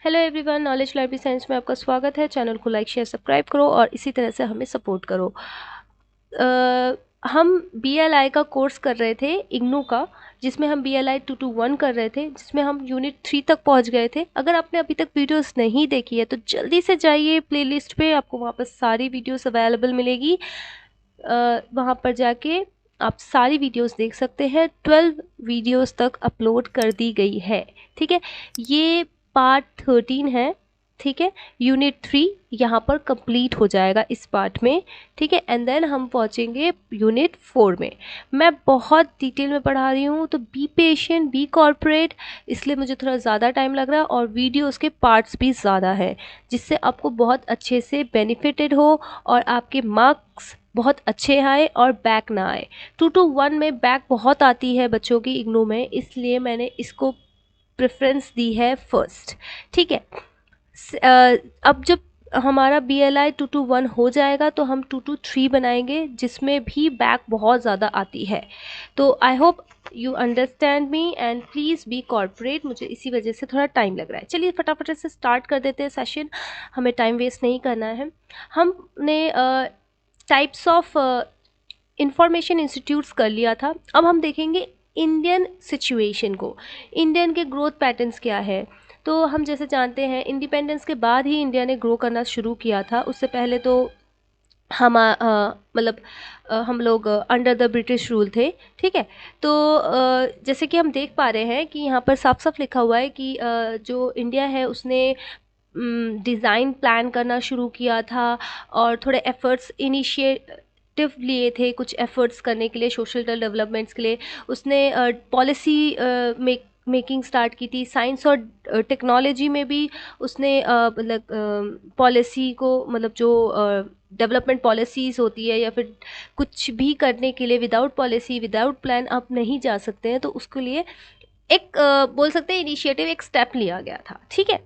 Hello everyone, knowledge library science में आपका स्वागत है। चैनल को लाइक शेयर सब्सक्राइब करो और इसी तरह से हमें सपोर्ट करो। हम BLI का कोर्स कर रहे थे इग्नू का, जिसमें हम BLI 221 कर रहे थे, जिसमें हम यूनिट 3 तक पहुंच गए थे। अगर आपने अभी तक वीडियोस नहीं देखी है तो जल्दी से जाइए प्लेलिस्ट पे, आपको वहाँ पर सारी वीडियोस अवेलेबल मिलेगी। वहाँ पर जाके आप सारी वीडियोस देख सकते हैं। 12 वीडियोस तक अपलोड कर दी गई है। ठीक है, ये पार्ट 13 है। ठीक है, यूनिट 3 यहाँ पर कंप्लीट हो जाएगा इस पार्ट में। ठीक है, एंड देन हम पहुँचेंगे यूनिट 4 में। मैं बहुत डिटेल में पढ़ा रही हूँ, तो बी पेशेंट, बी कॉर्पोरेट, इसलिए मुझे थोड़ा ज़्यादा टाइम लग रहा है और वीडियो उसके पार्ट्स भी ज़्यादा है, जिससे आपको बहुत अच्छे से बेनिफिटेड हो और आपके मार्क्स बहुत अच्छे आए और बैक ना आए। 221 में बैक बहुत आती है बच्चों की इग्नू में, इसलिए मैंने इसको प्रेफरेंस दी है फर्स्ट। ठीक है, अब जब हमारा BLI 221 हो जाएगा तो हम 223 बनाएंगे, जिसमें भी बैक बहुत ज़्यादा आती है। तो I hope you understand me and please be corporate. मुझे इसी वजह से थोड़ा टाइम लग रहा है। चलिए फटाफट से स्टार्ट कर देते हैं सेशन, हमें टाइम वेस्ट नहीं करना है। हमने टाइप्स ऑफ इंफॉर्मेशन इंस्टीट्यूट्स कर लिया था। अब हम देखेंगे इंडियन सिचुएशन को, इंडियन के ग्रोथ पैटर्न्स क्या है। तो हम जैसे जानते हैं इंडिपेंडेंस के बाद ही इंडिया ने ग्रो करना शुरू किया था। उससे पहले तो हम मतलब हम लोग अंडर द ब्रिटिश रूल थे। ठीक है, तो जैसे कि हम देख पा रहे हैं कि यहाँ पर साफ साफ लिखा हुआ है कि जो इंडिया है उसने डिज़ाइन प्लान करना शुरू किया था और थोड़े एफर्ट्स इनिशिएटिव लिए थे कुछ एफर्ट्स करने के लिए, सोशल डेवलपमेंट्स के लिए। उसने पॉलिसी मेकिंग स्टार्ट की थी। साइंस और टेक्नोलॉजी में भी उसने मतलब पॉलिसी को, मतलब जो डेवलपमेंट पॉलिसीज़ होती है या फिर कुछ भी करने के लिए विदाउट पॉलिसी विदाउट प्लान आप नहीं जा सकते हैं, तो उसके लिए एक बोल सकते हैं इनिशिएटिव, एक स्टेप लिया गया था। ठीक है,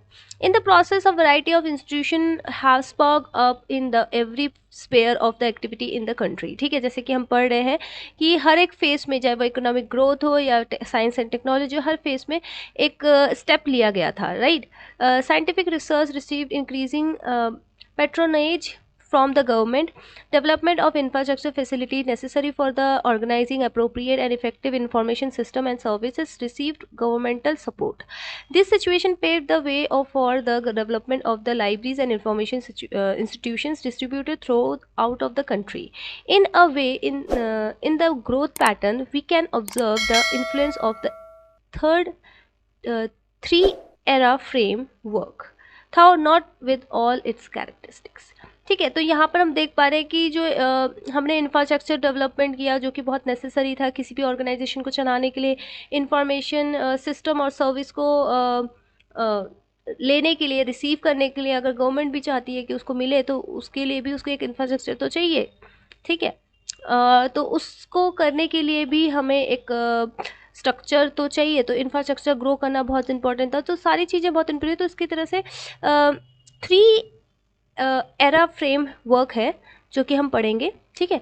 in the process of variety of institution have spoke up in the every sphere of the activity in the country. ठीक है, जैसे कि हम पढ़ रहे हैं कि हर एक फेस में, चाहे वो इकोनॉमिक ग्रोथ हो या science and technology, her face में एक स्टेप लिया गया था। Right, scientific research received increasing patronage from the government, development of infrastructure facility necessary for the organizing appropriate and effective information system and services received governmental support. This situation paved the way for the development of the libraries and information institutions distributed throughout of the country. In a way, in the growth pattern, we can observe the influence of the third uh, three era framework, though not with all its characteristics. ठीक है, तो यहाँ पर हम देख पा रहे हैं कि जो हमने इंफ्रास्ट्रक्चर डेवलपमेंट किया, जो कि बहुत नेसेसरी था किसी भी ऑर्गेनाइजेशन को चलाने के लिए। इंफॉर्मेशन सिस्टम और सर्विस को लेने के लिए, रिसीव करने के लिए, अगर गवर्नमेंट भी चाहती है कि उसको मिले तो उसके लिए भी उसको एक इंफ्रास्ट्रक्चर तो चाहिए। ठीक है, तो उसको करने के लिए भी हमें एक स्ट्रक्चर तो चाहिए, तो इंफ्रास्ट्रक्चर ग्रो करना बहुत इंपॉर्टेंट था। तो सारी चीज़ें बहुत इंपॉर्टेंट, तो इसकी तरह से 3 एरा फ्रेम वर्क है जो कि हम पढ़ेंगे। ठीक है,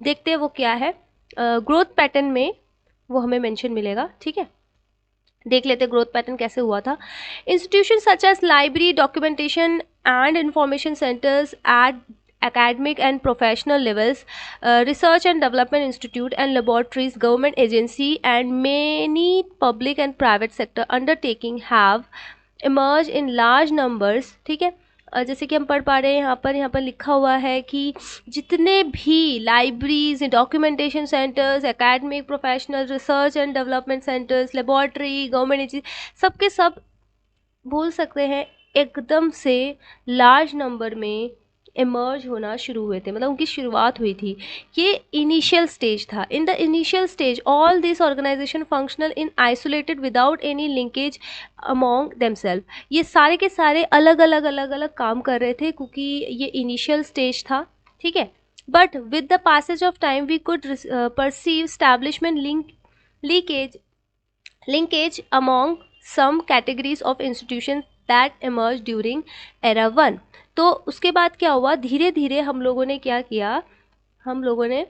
देखते हैं वो क्या है। ग्रोथ पैटर्न में वो हमें मेंशन मिलेगा। ठीक है, देख लेते ग्रोथ पैटर्न कैसे हुआ था। Institution such as library, documentation and information centers at academic and professional levels, research and development institute and laboratories, government agency and many public and private sector undertaking have emerged in large numbers. ठीक है, जैसे कि हम पढ़ पा रहे हैं यहाँ पर लिखा हुआ है कि जितने भी libraries, documentation centres, academic, professional, research and development centres, laboratory, government agency, सब के सब बोल सकते हैं एकदम से लार्ज नंबर में इमर्ज होना शुरू हुए थे, मतलब उनकी शुरुआत हुई थी। ये इनिशियल स्टेज था। In the initial stage all this organization functional in isolated without any linkage among themself. ये सारे के सारे अलग अलग काम कर रहे थे क्योंकि ये इनिशियल स्टेज था। ठीक है, but with the passage of time we could perceive establishment linkage among some categories of institutions that emerged during era 1। तो उसके बाद क्या हुआ, धीरे धीरे हम लोगों ने क्या किया, हम लोगों ने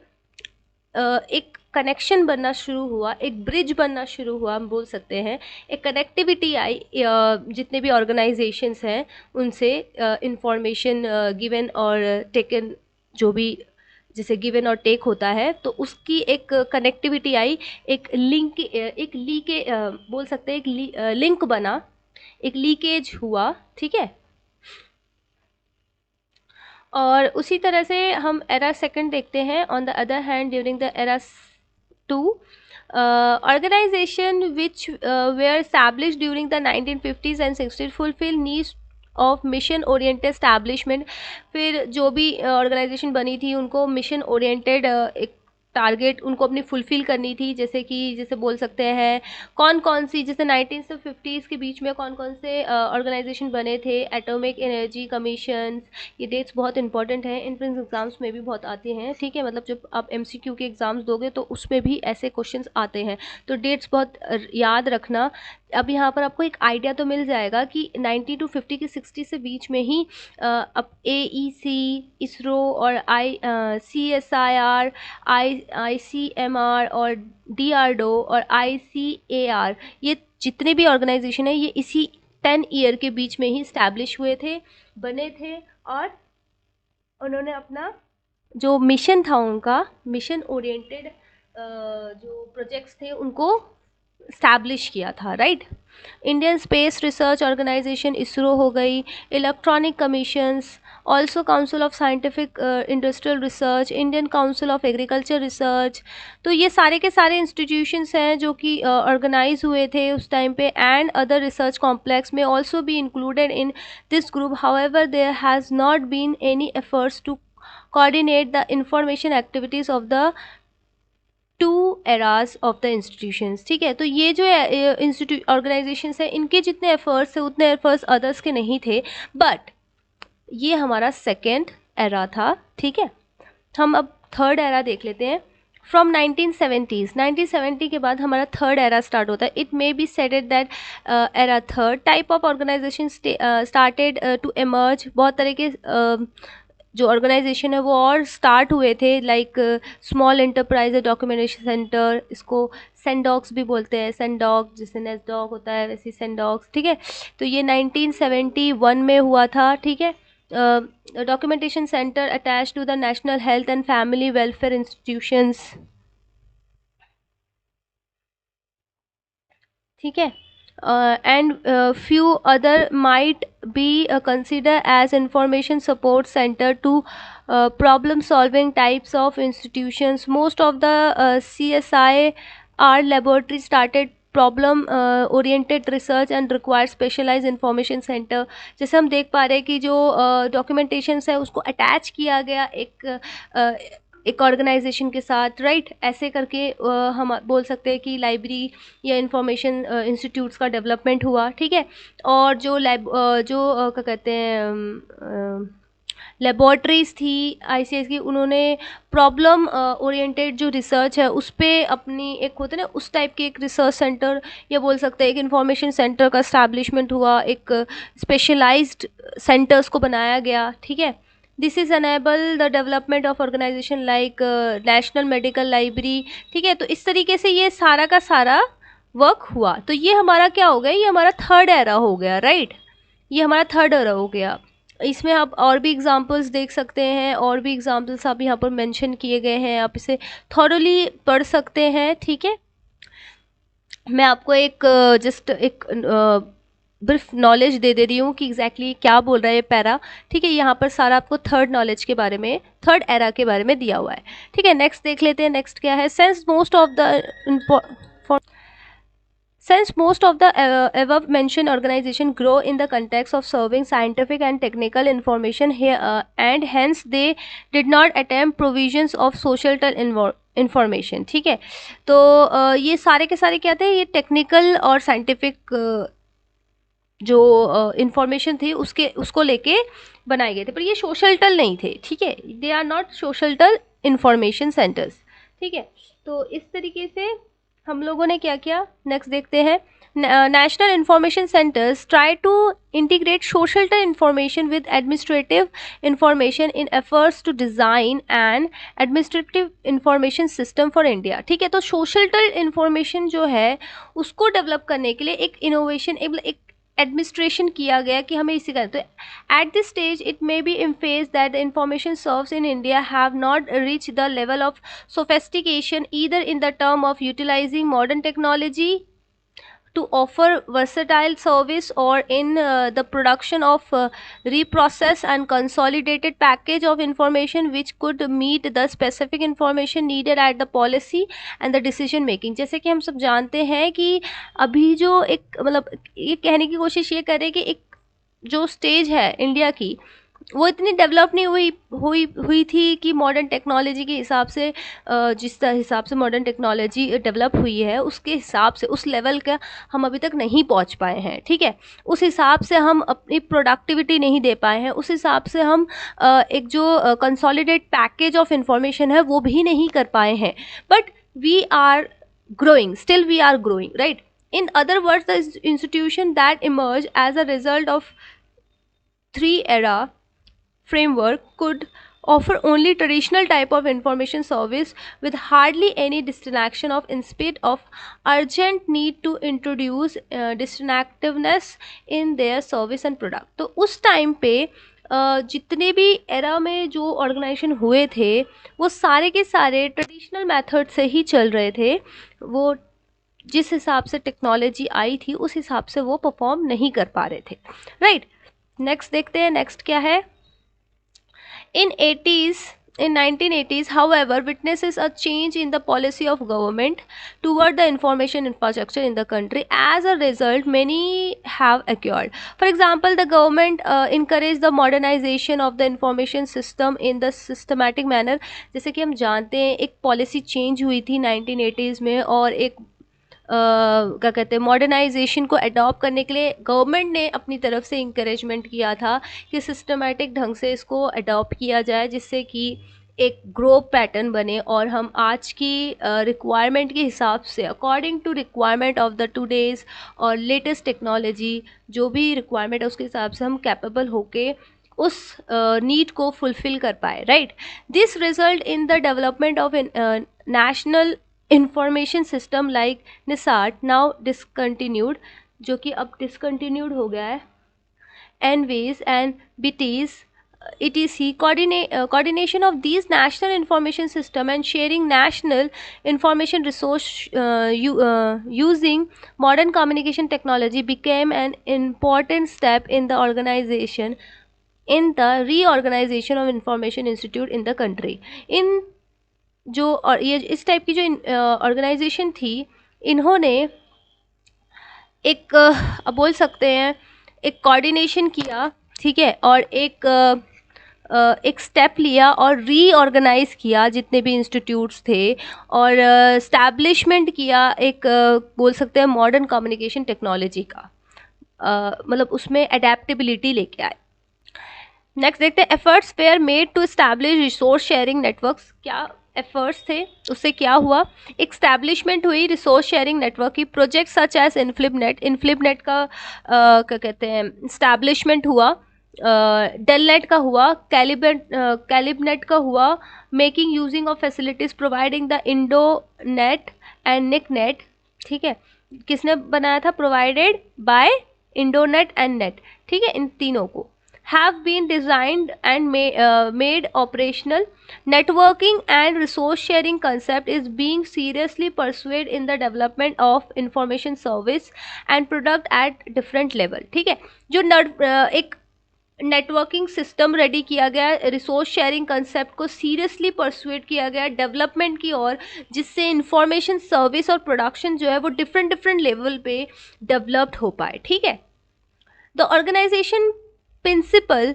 एक कनेक्शन बनना शुरू हुआ, एक ब्रिज बनना शुरू हुआ, हम बोल सकते हैं, एक कनेक्टिविटी आई जितने भी ऑर्गेनाइजेशंस हैं उनसे, इंफॉर्मेशन गिवन और टेकन, जो भी जैसे गिवन और टेक होता है, तो उसकी एक कनेक्टिविटी आई, एक लिंक, एक लीके बोल सकते हैं, एक लिंक बना, एक लीकेज हुआ, ठीक है। और उसी तरह से हम एरा सेकंड देखते हैं। On the other hand, during the era 2, organization which were established during the 1950s and 60s fulfill needs of mission oriented establishment। फिर जो भी ऑर्गेनाइजेशन बनी थी उनको मिशन ओरिएंटेड एक टारगेट उनको अपनी फुलफिल करनी थी, जैसे कि जैसे बोल सकते हैं कौन कौन सी, जैसे 19 से 50s के बीच में कौन कौन से ऑर्गेनाइजेशन बने थे। एटॉमिक एनर्जी कमीशन, ये डेट्स बहुत इंपॉर्टेंट हैं, एंट्रेंस एग्जाम्स में भी बहुत आते हैं, ठीक है। मतलब जब आप MCQ के एग्ज़ाम्स दोगे तो उसमें भी ऐसे क्वेश्चंस आते हैं, तो डेट्स बहुत याद रखना। अब यहाँ पर आपको एक आइडिया तो मिल जाएगा कि 90 to 50 की 60 से बीच में ही अब AEC, इसरो और CSIR, ICMR और DRDO और ICAR, ये जितने भी ऑर्गेनाइजेशन है ये इसी 10 ईयर के बीच में ही इस्टेब्लिश हुए थे, बने थे, और उन्होंने अपना जो मिशन था, उनका मिशन ओरिएंटेड जो प्रोजेक्ट्स थे उनको स्टैब्लिश किया था, right. Indian space research organization ISRO हो गई, electronic commissions, also council of scientific industrial research, Indian council of agriculture research. तो ये सारे के सारे इंस्टीट्यूशंस हैं जो कि ऑर्गेनाइज हुए थे उस टाइम पे, एंड अदर रिसर्च कॉम्प्लेक्स में also be included in this group. However there has not been any efforts to coordinate the information activities of the two eras of the institutions, ठीक है। तो ये जो इंस्टीट्यूट ऑर्गेनाइजेशंस है इनके जितने efforts थे उतने एफर्ट्स अदर्स के नहीं थे, बट ये हमारा सेकेंड एरा था, ठीक है। हम अब थर्ड एरा देख लेते हैं। फ्रॉम 1970s, 1970 के बाद हमारा थर्ड एरा स्टार्ट होता है। It may be stated that era third type of organization started to emerge. बहुत तरह के जो ऑर्गेनाइजेशन है वो और स्टार्ट हुए थे, like small enterprise documentation centre, इसको सेंडॉक्स भी बोलते हैं, सेंडॉक जैसे नेसडॉक होता है वैसे सेंडॉक्स, ठीक है। तो ये 1971 में हुआ था, ठीक है। Documentation center attach to the national health and family welfare institutions, ठीक है। And few other might be considered as information support center to problem solving types of institutions. Most of the CSIR laboratory started problem oriented research and require specialize information center. जैसे हम देख पा रहे हैं कि जो डॉक्यूमेंटेशंस है उसको अटैच किया गया एक ऑर्गेनाइजेशन के साथ, राइट। ऐसे करके हम बोल सकते हैं कि लाइब्रेरी या इंफॉर्मेशन इंस्टीट्यूट्स का डेवलपमेंट हुआ, ठीक है। और जो क्या कहते हैं लेबॉर्ट्रीज़ थी ICS की, उन्होंने प्रॉब्लम ओरिएंटेड जो रिसर्च है उस पर अपनी एक होता है ना उस टाइप के एक रिसर्च सेंटर या बोल सकते हैं एक इंफॉर्मेशन सेंटर का इस्टेब्लिशमेंट हुआ, एक स्पेशलाइज्ड सेंटर्स को बनाया गया, ठीक है। This is enable the development of organization like national medical library, ठीक है। तो इस तरीके से ये सारा का सारा वर्क हुआ। तो ये हमारा क्या हो गया, ये हमारा थर्ड एरा हो गया, राइट। ये हमारा थर्ड एरा हो गया। इसमें आप और भी एग्जांपल्स देख सकते हैं, और भी एग्जांपल्स आप यहाँ पर मेंशन किए गए हैं, आप इसे थॉरली पढ़ सकते हैं, ठीक है। मैं आपको एक जस्ट एक ब्रीफ नॉलेज दे रही हूँ कि एग्जैक्टली क्या बोल रहा है ये पैरा, ठीक है। यहाँ पर सारा आपको थर्ड नॉलेज के बारे में, थर्ड एरा के बारे में दिया हुआ है, ठीक है। नेक्स्ट देख लेते हैं, नेक्स्ट क्या है। Since most of the above mentioned organization grow in the context of serving scientific and technical information here, and hence they did not attempt provisions of societal information, ठीक है। तो ये सारे के सारे क्या थे, ये टेक्निकल और साइंटिफिक जो इंफॉर्मेशन थी उसको लेके बनाए गए थे, पर ये सोशल नहीं थे, ठीक है। They are not social information centers, ठीक है। तो इस तरीके से हम लोगों ने क्या किया, नेक्स्ट देखते हैं। national information centers try to integrate social information with administrative information in efforts to design an administrative information system for India. ठीक है, तो social information जो है उसको डेवलप करने के लिए एक इनोवेशन, एक एडमिनिस्ट्रेशन किया गया कि हमें इसी का, तो at this stage it may be emphasise that the information serves in India have not reach the level of sophistication either in the term of utilising modern technology to offer versatile service or in the production of reprocess and consolidated package of information which could meet the specific information needed at the policy and the decision making. जैसे कि हम सब जानते हैं कि अभी जो एक मतलब ये कहने की कोशिश ये करें कि एक जो स्टेज है इंडिया की वो इतनी डेवलप नहीं हुई थी कि मॉडर्न टेक्नोलॉजी के हिसाब से जिस हिसाब से मॉडर्न टेक्नोलॉजी डेवलप हुई है उसके हिसाब से उस लेवल का हम अभी तक नहीं पहुंच पाए हैं. ठीक है, उस हिसाब से हम अपनी प्रोडक्टिविटी नहीं दे पाए हैं, उस हिसाब से हम एक जो कंसोलिडेट पैकेज ऑफ इंफॉर्मेशन है वो भी नहीं कर पाए हैं. But we are growing, still we are growing, right? In other words, the institution that emerged as a result of three era framework could offer only traditional type of information service with hardly any distraction of in spite of urgent need to introduce distinctiveness in their service and product. तो उस time पे जितने भी era में जो organisation हुए थे वो सारे के सारे ट्रेडिशनल मेथड से ही चल रहे थे. वो जिस हिसाब से टेक्नोलॉजी आई थी उस हिसाब से वो परफॉर्म नहीं कर पा रहे थे, राइट. नेक्स्ट देखते हैं, नेक्स्ट क्या है. In 1980s, however, witnesses a change in the policy of government toward the information infrastructure in the country. As a result, many have occurred. For example, the government encouraged the modernization of the information system in the systematic manner. जैसे कि हम जानते हैं एक policy change हुई थी 1980s में और एक क्या कहते हैं मॉडर्नाइजेशन को अडॉप्ट करने के लिए गवर्नमेंट ने अपनी तरफ से इंकरेजमेंट किया था कि सिस्टमेटिक ढंग से इसको अडॉप्ट किया जाए जिससे कि एक ग्रो पैटर्न बने और हम आज की रिक्वायरमेंट के हिसाब से according to requirement of the today's और लेटेस्ट टेक्नोलॉजी जो भी रिक्वायरमेंट है उसके हिसाब से हम कैपेबल होके उस नीड को फुलफिल कर पाए, right. This result in the development of national information system like NISSAT now discontinued, जो कि अब डिसकंटिन्यूड हो गया है. ENVIS and BTIS etc coordination of these national information system and sharing national information resource using modern communication technology became an important step in the reorganization of information institute in the country. in जो और ये इस type की जो organisation थी इन्होंने एक अब बोल सकते हैं एक कोऑर्डिनेशन किया, ठीक है, और एक स्टेप लिया और रीऑर्गेनाइज किया जितने भी इंस्टीट्यूट्स थे और इस्टेब्लिशमेंट किया एक बोल सकते हैं मॉडर्न कम्युनिकेशन टेक्नोलॉजी का, मतलब उसमें अडेप्टेबिलिटी लेके आए. नेक्स्ट देखते हैं, efforts were made to establish resource sharing networks. क्या एफर्ट्स थे, उससे क्या हुआ, एक स्टैब्लिशमेंट हुई रिसोर्स शेयरिंग नेटवर्क की. प्रोजेक्ट सच एज इनफ्लिपनेट का क्या कहते हैं स्टैब्लिशमेंट हुआ, डेलनेट का हुआ, कैलिबनेट का हुआ. Making using of facilities providing the INDONET and NICNET. ठीक है, किसने बनाया था, provided by INDONET and net. ठीक है, इन तीनों को have been designed and made operational. Networking and resource sharing concept is being seriously pursued in the development of information service and product at different level. ठीक है, जो एक networking system ready किया गया, रिसोर्स शेयरिंग कंसेप्ट को seriously persuade किया गया development की ओर, जिससे इंफॉर्मेशन सर्विस और प्रोडक्शन जो है वो डिफरेंट लेवल पे डेवलप्ड हो पाए. ठीक है, the organization principle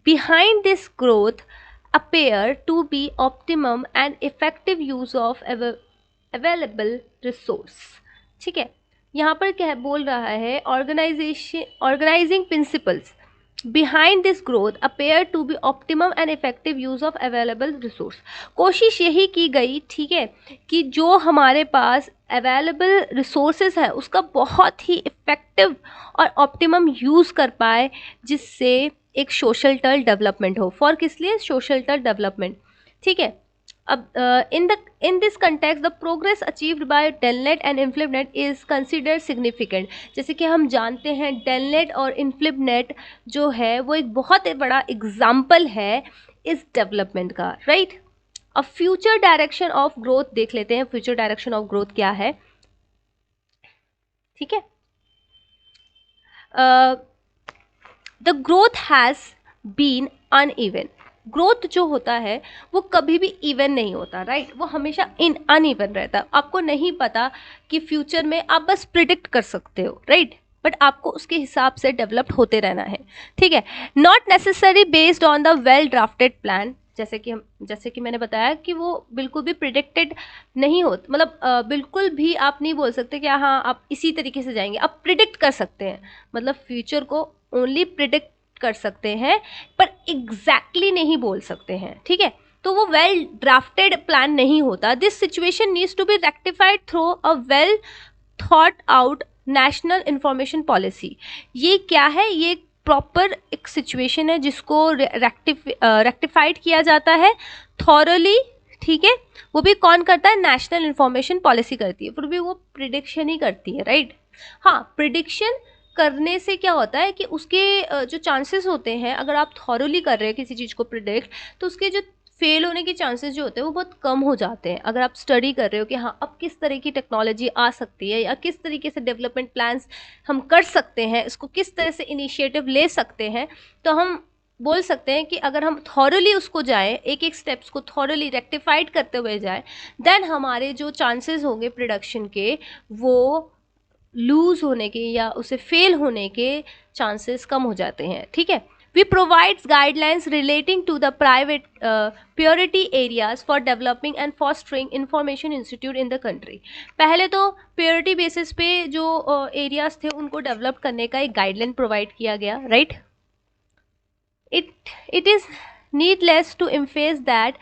behind this growth appear to be optimum and effective use of available resource. ठीक है, यहाँ पर क्या बोल रहा है, organizing principles. behind this growth appear to be optimum and effective use of available resource। कोशिश यही की गई, ठीक है, कि जो हमारे पास अवेलेबल रिसोर्सेज है उसका बहुत ही इफ़ेक्टिव और ऑप्टिमम यूज़ कर पाए, जिससे एक सोशल टर्ल डेवलपमेंट हो। फॉर किस लिए? सोशल टर्ल डेवलपमेंट, ठीक है। अब in this context the progress achieved by Telnet and InfliBnet is considered significant। जैसे कि हम जानते हैं Telnet और InfliBnet जो है वो एक बहुत बड़ा एग्जाम्पल है इस डेवलपमेंट का, राइट। अब फ्यूचर डायरेक्शन ऑफ ग्रोथ देख लेते हैं, फ्यूचर डायरेक्शन ऑफ ग्रोथ क्या है, ठीक है। The growth has been uneven. Growth जो होता है वो कभी भी इवन नहीं होता, राइट, वो हमेशा अनइवन रहता है। आपको नहीं पता कि फ्यूचर में, आप बस प्रिडिक्ट कर सकते हो, राइट, बट आपको उसके हिसाब से डेवलप होते रहना है, ठीक है। Not necessary based on the well drafted plan. जैसे कि मैंने बताया कि वो बिल्कुल भी प्रिडिक्टेड नहीं होता, मतलब बिल्कुल भी आप नहीं बोल सकते कि हाँ आप इसी तरीके से जाएंगे। आप प्रिडिक्ट कर सकते हैं, मतलब फ्यूचर को ओनली प्रिडिक्ट कर सकते हैं, पर एग्जैक्टली नहीं बोल सकते हैं, ठीक है। तो वो वेल ड्राफ्टेड प्लान नहीं होता। This situation needs to be rectified through a well thought out national information policy. ये क्या है? ये प्रॉपर एक सिचुएशन है जिसको रेक्टिफाइड किया जाता है थॉरली, ठीक है। वो भी कौन करता है? नेशनल इंफॉर्मेशन पॉलिसी करती है, फिर भी वो प्रिडिक्शन ही करती है, राइट। हाँ, प्रिडिक्शन करने से क्या होता है कि उसके जो चांसेस होते हैं, अगर आप थॉरली कर रहे हैं किसी चीज़ को प्रिडिक्ट, तो उसके जो फेल होने के चांसेस जो होते हैं वो बहुत कम हो जाते हैं। अगर आप स्टडी कर रहे हो कि हाँ अब किस तरह की टेक्नोलॉजी आ सकती है या किस तरीके से डेवलपमेंट प्लान्स हम कर सकते हैं, इसको किस तरह से इनिशिएटिव ले सकते हैं, तो हम बोल सकते हैं कि अगर हम थॉरली उसको जाएं, एक एक स्टेप्स को थॉरली रेक्टिफाइड करते हुए जाएं, देन हमारे जो चांसेस होंगे प्रोडक्शन के, वो लूज होने के या उसे फेल होने के चांसेस कम हो जाते हैं, ठीक है। We provides guidelines relating to the private purity areas for developing and fostering information institute in the country। पहले तो purity basis पे जो areas थे उनको डेवलप करने का एक गाइडलाइन प्रोवाइड किया गया, right. It is needless to emphasize that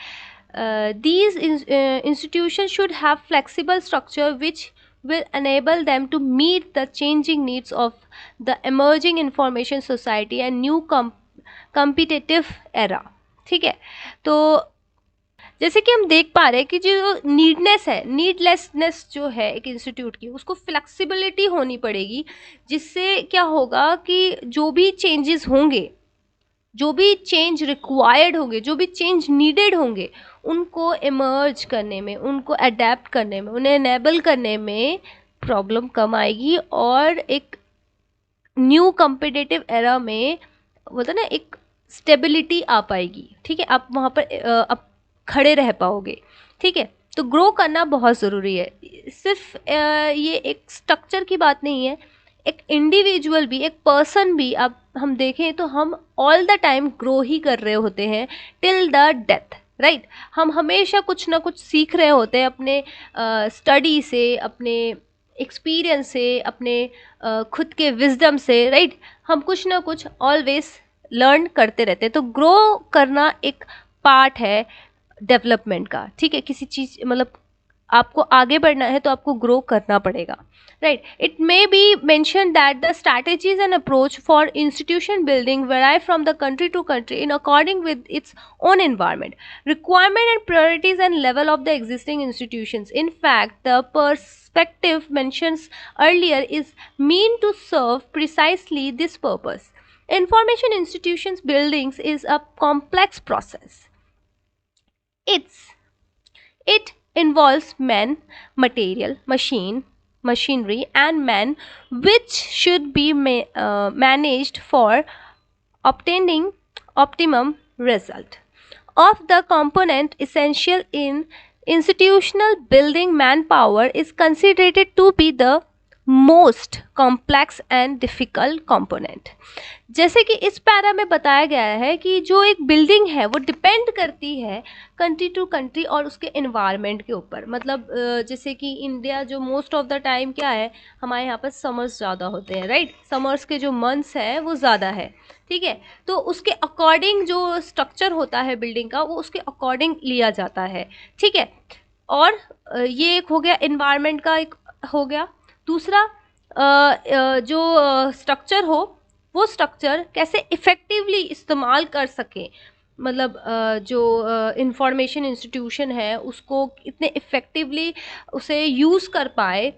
these institutions should have flexible structure which will enable them to meet the changing needs of the emerging information society and new competitive era, ठीक है। तो जैसे कि हम देख पा रहे हैं कि जो नीडलेसनेस जो है एक इंस्टीट्यूट की, उसको फ्लेक्सिबिलिटी होनी पड़ेगी, जिससे क्या होगा कि जो भी चेंजेस होंगे, जो भी चेंज रिक्वायर्ड होंगे, जो भी चेंज नीडेड होंगे, उनको इमर्ज करने में, उनको अडेप्ट करने में, उन्हें एनेबल करने में प्रॉब्लम कम आएगी और एक न्यू कम्पिटिटिव एरा में बोलते ना एक स्टेबिलिटी आ पाएगी, ठीक है। आप वहाँ पर आप खड़े रह पाओगे, ठीक है। तो ग्रो करना बहुत ज़रूरी है। सिर्फ ये एक स्ट्रक्चर की बात नहीं है, एक इंडिविजुअल भी, एक पर्सन भी, अब हम देखें तो हम ऑल द टाइम ग्रो ही कर रहे होते हैं टिल द डेथ, राइट। हम हमेशा कुछ ना कुछ सीख रहे होते हैं अपने स्टडी से, अपने एक्सपीरियंस से, अपने खुद के विजडम से, राइट। हम कुछ ना कुछ ऑलवेज लर्न करते रहते हैं। तो ग्रो करना एक पार्ट है डेवलपमेंट का, ठीक है। किसी चीज़, मतलब आपको आगे बढ़ना है तो आपको ग्रो करना पड़ेगा, right। It may be mentioned that the strategies and approach for institution building vary from the country to country in according with its own environment, requirement and priorities and level of the existing institutions। In fact, the perspective mentioned earlier is meant to serve precisely this purpose। Information institutions buildings is a complex process। It involves men, material, machinery and men, which should be managed for obtaining optimum result of the component essential in institutional building. Manpower is considered to be the most complex and difficult component. जैसे कि इस para में बताया गया है कि जो एक बिल्डिंग है वो डिपेंड करती है कंट्री टू कंट्री और उसके एनवायरनमेंट के ऊपर। मतलब जैसे कि इंडिया जो मोस्ट ऑफ द टाइम क्या है, हमारे यहाँ पर समर्स ज़्यादा होते हैं, राइट। समर्स के जो मंथ्स हैं वो ज़्यादा है, ठीक है। तो उसके अकॉर्डिंग जो स्ट्रक्चर होता है बिल्डिंग का वो उसके अकॉर्डिंग लिया जाता है, ठीक है। और ये एक हो गया एनवायरनमेंट का, एक हो गया। दूसरा जो स्ट्रक्चर हो वो स्ट्रक्चर कैसे इफ़ेक्टिवली इस्तेमाल कर सके। मतलब जो इंफॉर्मेशन इंस्टीट्यूशन है उसको इतने इफ़ेक्टिवली उसे यूज़ कर पाए,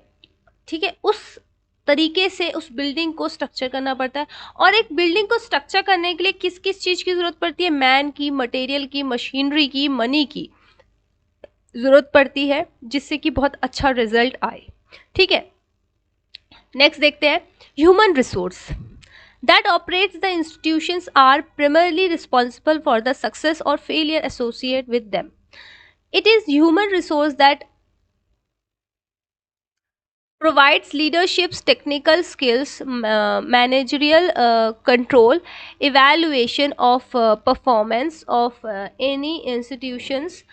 ठीक है। उस तरीके से उस बिल्डिंग को स्ट्रक्चर करना पड़ता है। और एक बिल्डिंग को स्ट्रक्चर करने के लिए किस किस चीज़ की ज़रूरत पड़ती है? मैन की, मटेरियल की, मशीनरी की, मनी की ज़रूरत पड़ती है, जिससे कि बहुत अच्छा रिजल्ट आए, ठीक है। नेक्स्ट देखते हैं, human resource that operates the institutions are primarily responsible for the success or failure associated with them. It is human resource that provides leadership's technical skills, managerial control, evaluation of performance of any institutions.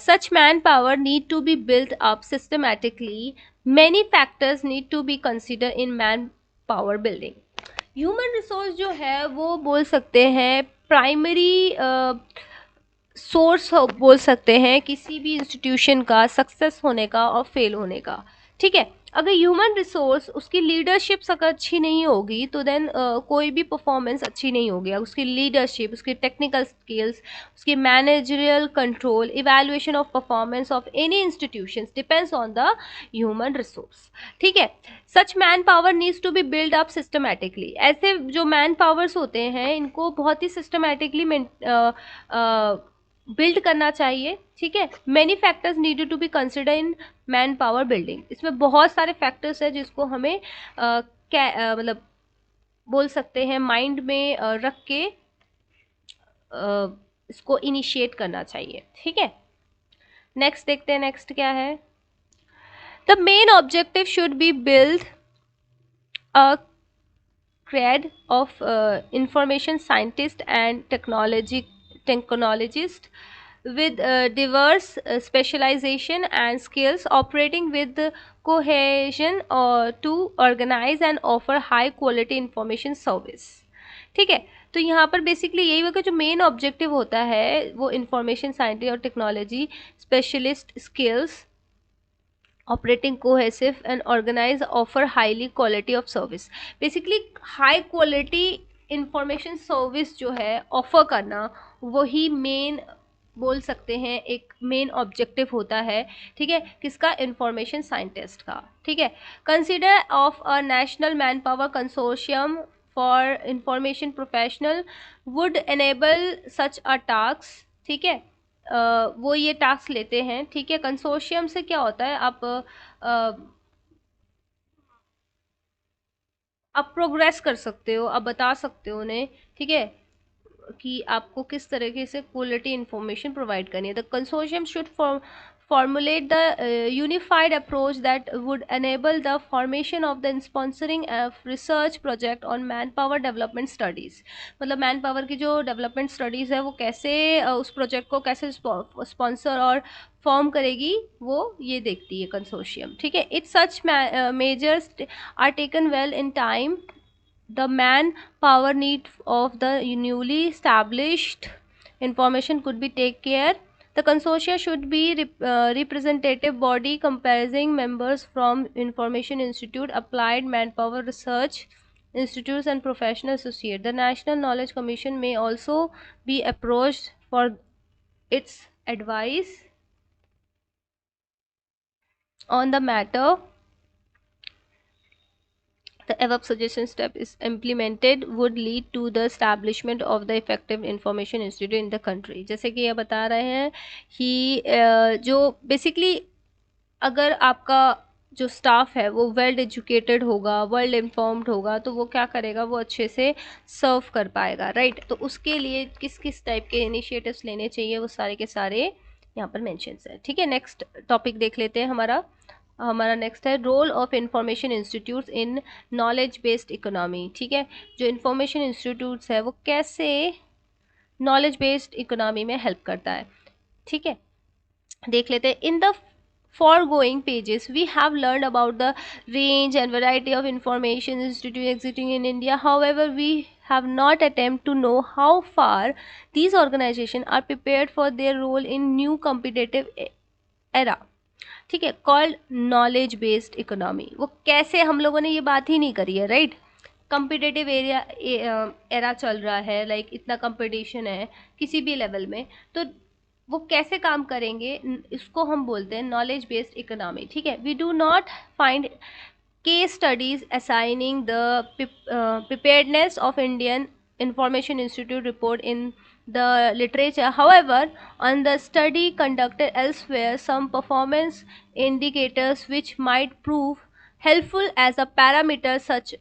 Such manpower need to be built up systematically. Many factors need to be considered in manpower building. Human resource जो है वो बोल सकते हैं primary source बोल सकते हैं किसी भी इंस्टीट्यूशन का सक्सेस होने का और फेल होने का, ठीक है। अगर ह्यूमन रिसोर्स उसकी लीडरशिप अगर अच्छी नहीं होगी तो देन कोई भी परफॉर्मेंस अच्छी नहीं होगी। उसकी लीडरशिप, उसकी टेक्निकल स्किल्स, उसकी managerial control, evaluation of performance of any institutions depends on the human resource, ठीक है। Such man power needs to be build up systematically. ऐसे जो मैन पावर्स होते हैं इनको बहुत ही सिस्टमैटिकली बिल्ड करना चाहिए, ठीक है। Many factors needed to be consider in man power building. इसमें बहुत सारे फैक्टर्स हैं जिसको हमें मतलब बोल सकते हैं माइंड में रख के इसको इनिशिएट करना चाहिए, ठीक है। नेक्स्ट देखते हैं, नेक्स्ट क्या है। The main objective should be build a crowd of information scientists and technologists with diverse specialization and skills operating with cohesion to organize and offer high quality information service, ठीक है। तो यहाँ पर basically यही होगा, जो मेन ऑब्जेक्टिव होता है वो इंफॉर्मेशन साइंटिस्ट और technology specialist skills operating cohesive and organize offer highly quality of service। Basically high quality information service जो है ऑफर करना वही मेन बोल सकते हैं एक मेन ऑब्जेक्टिव होता है, ठीक है। किसका? इंफॉर्मेशन साइंटिस्ट का, ठीक है। Consider of a national man power consortium for information professional would enable such a task, ठीक है। वो ये टास्क लेते हैं, ठीक है। कंसोर्शियम से क्या होता है, आप प्रोग्रेस कर सकते हो, आप बता सकते हो उन्हें, ठीक है, कि आपको किस तरीके से क्वालिटी इंफॉर्मेशन प्रोवाइड करनी है। The consortium should formulate the unified approach that would enable the formation of the sponsoring research project on manpower development studies। मतलब मैन पावर की जो डेवलपमेंट स्टडीज़ है वो कैसे उस प्रोजेक्ट को कैसे स्पॉन्सर और फॉर्म करेगी वो ये देखती है कंसोर्शियम, ठीक है। It's such measures are taken well in time the manpower need of the newly established information could be take care। The consortia should be representative body comprising members from information institute, applied manpower research institutes and professional associate। The national knowledge commission may also be approached for its advice on the matter। The above suggestion step is implemented would lead to the establishment of the effective information institute in the country। जैसे कि ये बता रहे हैं कि जो basically अगर आपका जो स्टाफ है वो वेल एजुकेटेड होगा, वेल इन्फॉर्म्ड होगा, तो वो क्या करेगा, वो अच्छे से सर्व कर पाएगा, राइट। तो उसके लिए किस किस टाइप के इनिशिएटिव्स लेने चाहिए वो सारे के सारे यहाँ पर मेंशन्स है, ठीक है। नेक्स्ट टॉपिक देख लेते हैं हमारा हमारा नेक्स्ट है role of information institutes in knowledge based economy. ठीक है, जो इंफॉर्मेशन इंस्टीट्यूट्स है वो कैसे नॉलेज बेस्ड इकोनॉमी में हेल्प करता है। ठीक है, देख लेते हैं। In the foregoing pages we have learned about the range and variety of information institute existing in India. However, we have not attempt to know how far these organizations are prepared for their role in new competitive era. ठीक है, called knowledge based economy. वो कैसे, हम लोगों ने ये बात ही नहीं करी है, राइट। कम्पिटेटिव एरा चल रहा है, लाइक इतना कंपटीशन है किसी भी लेवल में, तो वो कैसे काम करेंगे, इसको हम बोलते हैं नॉलेज बेस्ड इकोनॉमी। ठीक है, we do not find case studies assigning the preparedness of Indian Information Institute report in the literature. However, on the study conducted elsewhere, some performance indicators which might prove helpful as a parameter such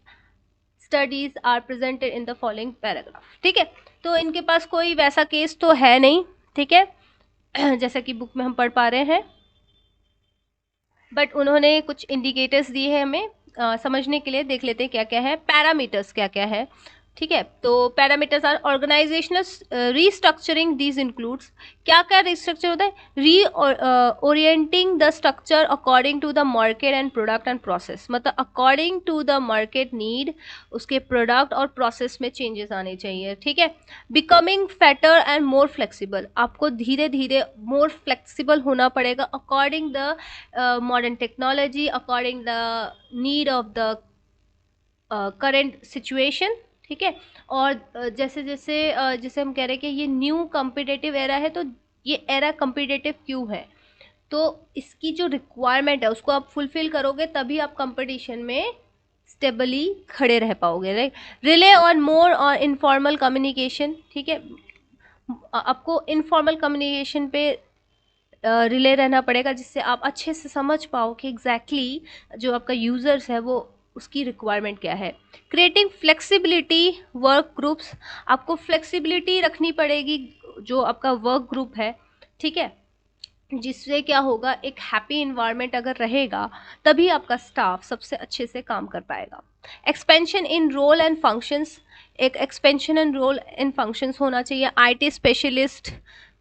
studies are presented in the following paragraph. ठीक है, तो इनके पास कोई वैसा case तो है नहीं, ठीक है, जैसा कि बुक में हम पढ़ पा रहे हैं, बट उन्होंने कुछ इंडिकेटर्स दिए हैं हमें समझने के लिए। देख लेते हैं क्या क्या है, पैरामीटर्स क्या क्या है। ठीक है, तो parameters are organisational restructuring, these includes, क्या क्या रिस्ट्रक्चर होता है, reorienting the structure according to the market and product and process, मतलब according to the market need उसके प्रोडक्ट और प्रोसेस में चेंजेस आने चाहिए। ठीक है, becoming fatter and more flexible, आपको धीरे धीरे मोर फ्लेक्सिबल होना पड़ेगा according the modern technology, according the need of the current situation. ठीक है, और जैसे जैसे जैसे हम कह रहे हैं कि ये न्यू कम्पिटिटिव एरा है, तो ये एरा कम्पिटिटिव क्यों है, तो इसकी जो रिक्वायरमेंट है उसको आप फुलफिल करोगे तभी आप कंपटीशन में स्टेबली खड़े रह पाओगे, right. Relay on more on informal communication. ठीक है, आपको इनफॉर्मल कम्युनिकेशन पे रिले रहना पड़ेगा, जिससे आप अच्छे से समझ पाओ कि एग्जैक्टली जो आपका यूज़र्स है वो उसकी रिक्वायरमेंट क्या है। क्रिएटिंग फ्लेक्सिबिलिटी वर्क ग्रुप्स, आपको फ्लेक्सिबिलिटी रखनी पड़ेगी जो आपका वर्क ग्रुप है। ठीक है, जिससे क्या होगा, एक हैप्पी इन्वायरमेंट अगर रहेगा तभी आपका स्टाफ सबसे अच्छे से काम कर पाएगा। Expansion in role and functions, एक expansion in role and functions होना चाहिए। आईटी स्पेशलिस्ट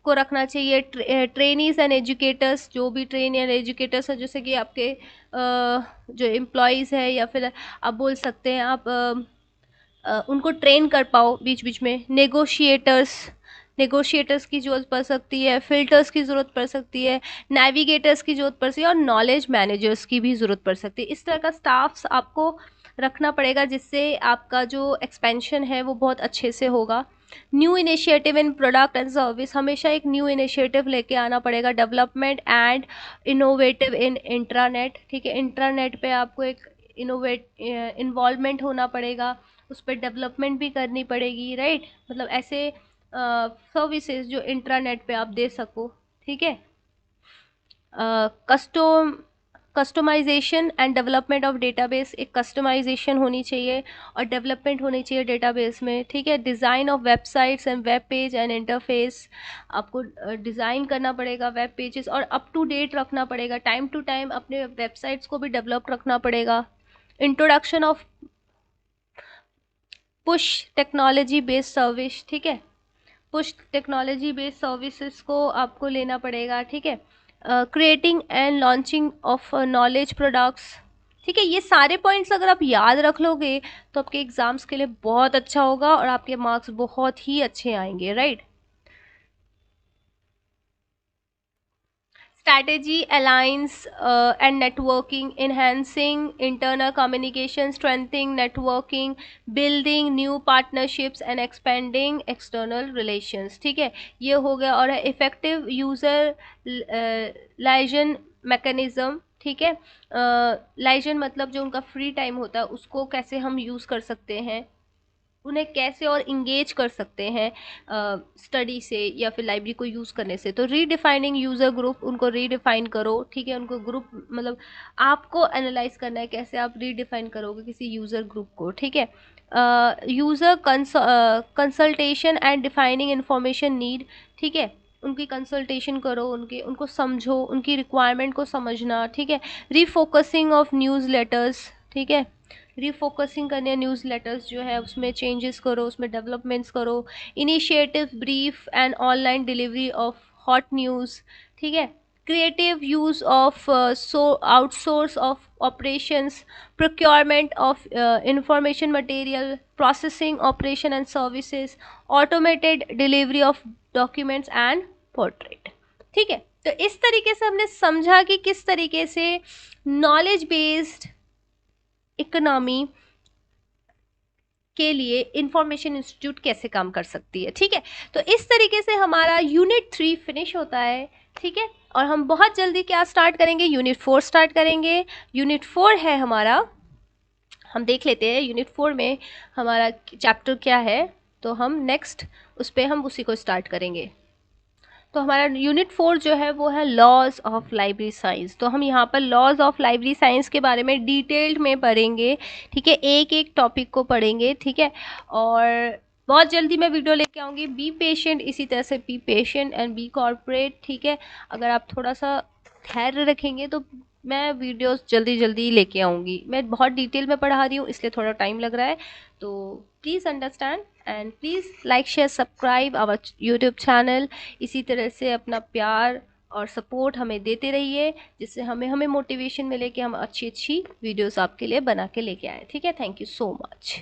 को रखना चाहिए। ट्रेनीज एंड एजुकेटर्स, जो भी ट्रेन एंड एजुकेटर्स हैं, जैसे कि आपके जो एम्प्लॉयज़ है, या फिर आप बोल सकते हैं आप उनको ट्रेन कर पाओ बीच बीच में। नेगोशिएटर्स की ज़रूरत पड़ सकती है, फिल्टर्स की ज़रूरत पड़ सकती है, नेविगेटर्स की ज़रूरत पड़ सकती है, और नॉलेज मैनेजर्स की भी ज़रूरत पड़ सकती है। इस तरह का स्टाफ्स आपको रखना पड़ेगा, जिससे आपका जो एक्सपेंशन है वो बहुत अच्छे से होगा। New initiative in product and service, हमेशा एक न्यू इनिशिएटिव लेके आना पड़ेगा। Development and innovative in intranet. ठीक है, इंट्रानेट पे आपको एक इन्वॉल्वमेंट होना पड़ेगा, उस पर डेवलपमेंट भी करनी पड़ेगी, राइट। मतलब ऐसे सर्विसेज जो इंट्रानेट पे आप दे सको। ठीक है, customization and development of database, एक कस्टमाइजेशन होनी चाहिए और डेवलपमेंट होनी चाहिए डेटाबेस में। ठीक है, design of websites and web page and interface, आपको डिज़ाइन करना पड़ेगा वेब पेजेस और अप टू डेट रखना पड़ेगा, टाइम टू टाइम अपने वेबसाइट्स को भी डेवलप रखना पड़ेगा। Introduction of push technology based service. ठीक है, पुश टेक्नोलॉजी बेस्ड सर्विसेज को आपको लेना पड़ेगा। ठीक है, creating and launching of knowledge products. ठीक है, ये सारे पॉइंट्स अगर आप याद रख लोगे तो आपके एग्जाम्स के लिए बहुत अच्छा होगा और आपके मार्क्स बहुत ही अच्छे आएंगे, right. Strategy, alliance and networking, enhancing internal communication, strengthening networking, building new partnerships and expanding external relations. ठीक है, ये हो गया। और effective user liaison mechanism। ठीक है, liaison मतलब जो उनका फ्री टाइम होता है उसको कैसे हम यूज़ कर सकते हैं, उन्हें कैसे और इंगेज कर सकते हैं स्टडी से या फिर लाइब्रेरी को यूज़ करने से। तो रीडिफाइनिंग यूज़र ग्रुप, उनको रीडिफाइन करो। ठीक है, उनको ग्रुप मतलब आपको एनालाइज करना है कैसे आप रीडिफाइन करोगे किसी यूज़र ग्रुप को। ठीक है, user consultation and defining information need. ठीक है, उनकी कंसल्टेशन करो, उनको समझो, उनकी रिक्वायरमेंट को समझना, ठीक है। रीफोकसिंग ऑफ न्यूज़ लेटर्स, ठीक है, रीफोकसिंग करने न्यूज़ लेटर्स जो है उसमें चेंजेस करो, उसमें डेवलपमेंट्स करो। Initiative brief and online delivery of hot news, ठीक है। creative use of outsource of operations, procurement of information material, processing operation and services, automated delivery of documents and portrait, ठीक है। तो इस तरीके से हमने समझा कि किस तरीके से नॉलेज बेस्ड इकोनॉमी के लिए इंफॉर्मेशन इंस्टीट्यूट कैसे काम कर सकती है, ठीक है। तो इस तरीके से हमारा यूनिट 3 फिनिश होता है, ठीक है। और हम बहुत जल्दी क्या स्टार्ट करेंगे, यूनिट 4 स्टार्ट करेंगे। यूनिट 4 है हमारा, हम देख लेते हैं यूनिट 4 में हमारा चैप्टर क्या है, तो हम नेक्स्ट उस पर हम उसी को स्टार्ट करेंगे। तो हमारा यूनिट 4 जो है वो है लॉज ऑफ लाइब्रेरी साइंस। तो हम यहाँ पर लॉज ऑफ लाइब्रेरी साइंस के बारे में डिटेल्ड में पढ़ेंगे, ठीक है, एक एक टॉपिक को पढ़ेंगे, ठीक है। और बहुत जल्दी मैं वीडियो लेके आऊँगी। बी पेशेंट, इसी तरह से B patient and B corporate, ठीक है। अगर आप थोड़ा सा धैर्य रखेंगे तो मैं वीडियोस जल्दी जल्दी लेके आऊँगी। मैं बहुत डिटेल में पढ़ा रही हूँ इसलिए थोड़ा टाइम लग रहा है, तो please understand and please like share subscribe our YouTube channel. इसी तरह से अपना प्यार और सपोर्ट हमें देते रहिए, जिससे हमें मोटिवेशन मिले कि हम अच्छी अच्छी वीडियोस आपके लिए बना के लेके आए, ठीक है। Thank you so much.